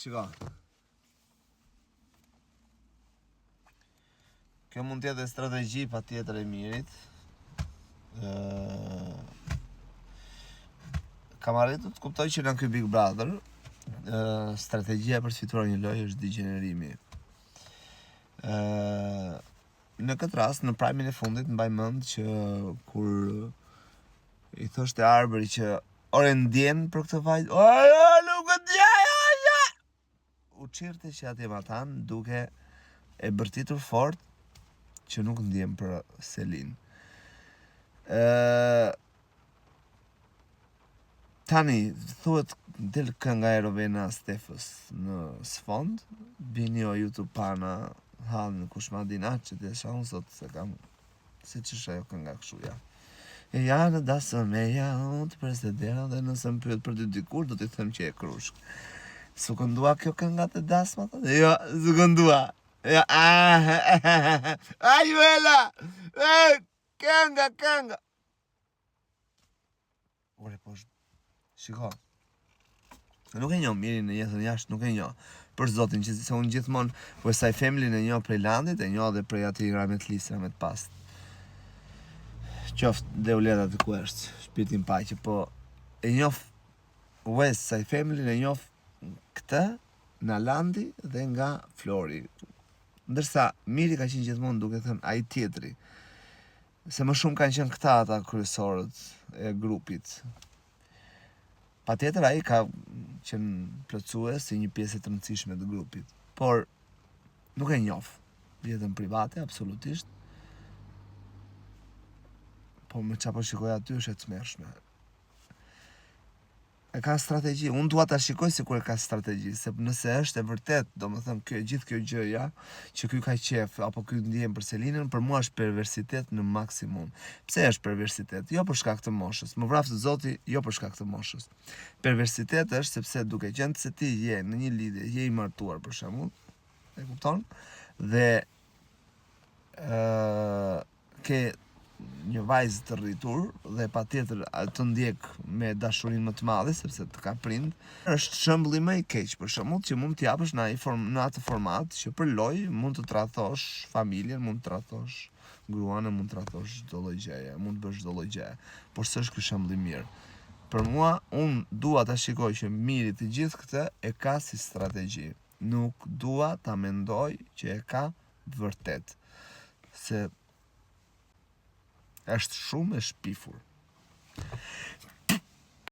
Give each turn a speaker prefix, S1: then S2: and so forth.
S1: Shiko. Kjo mund tjetë e strategji pa tjetër e mirit. Kam arritur të kuptoj që në ky Big Brother strategjia për të fituar një lojë është degenerimi. Në këtë rast, në prajmin e fundit, mbaj mend që kur i thoshte Arbëri që ore ndjen për këtë vajt, nuk e djej, u çirte që atje matan duke e bërtitur fort që nuk ndjen për Selin. Tani, thuhet del kënga e Rovena Stefës në sfond, bini o YouTube pana, halë kush ma din aqët e shahun sot se kam, se që ajo kënga këshuja. E ja në dasëm e ja, unë të presë të dera dhe nëse më pyet për dy dikur, do t'i them që e krushk. Su këndua kjo kënga të dasma të? Jo, su këndua. Ja, ajuela! Kënga! Ore, po shiko. Nuk e njoh mirin në jetën jashtë, nuk e njoh. Për zotin, që se unë gjithmonë, po e saj family e njoh prej landit, e njoh dhe prej ati ramet lisë, ramet past. Qoftë dhe uletat të kueshtë, shpirtin paqe, po e njoh West saj family e njoh këtë nga landi dhe nga Flori. Ndërsa miri ka qenë gjithmonë duke thënë ai tjetri. Se më shumë kanë qenë këta ata kryesorët e grupit. Patjetër ai ka qenë plotësues si një pjesë e të rëndësishme të grupit, por nuk e njoh jetën private absolutisht. Po me çapo shikoj aty është e tmerrshme. E ka strategji, unë dua ta shikoj sikur e ka strategji, se nëse është e vërtet, domethënë gjithë kjo gjëja, që ky ka qef apo ky ndjen për Selinën, për mua është perversitet në maksimum. Pse është perversitet? Jo për shkak të moshës. Më vraf të Zoti, jo për shkak të moshës. Perversitet është sepse duke qenë se ti je në një lidhje, je i martuar për shembull, e kupton? Dhe ke një vajzë të rritur dhe patjetër të ndjek me dashurinë më të madhe sepse të ka prind, është shembulli më i keq për shembull që mund t'i japësh në atë format që për lojë mund të tradhtosh familjen, mund të tradhtosh gruan, mund të tradhtosh çdo lloj gjëje, mund të bësh çdo lloj gjëje, por s'është ky shembull i mirë. Për mua, unë dua ta shikoj që miri të gjithë këtë e ka si strategji. Nuk dua ta mendoj që e ka vërtet. Se është shumë e shpifur.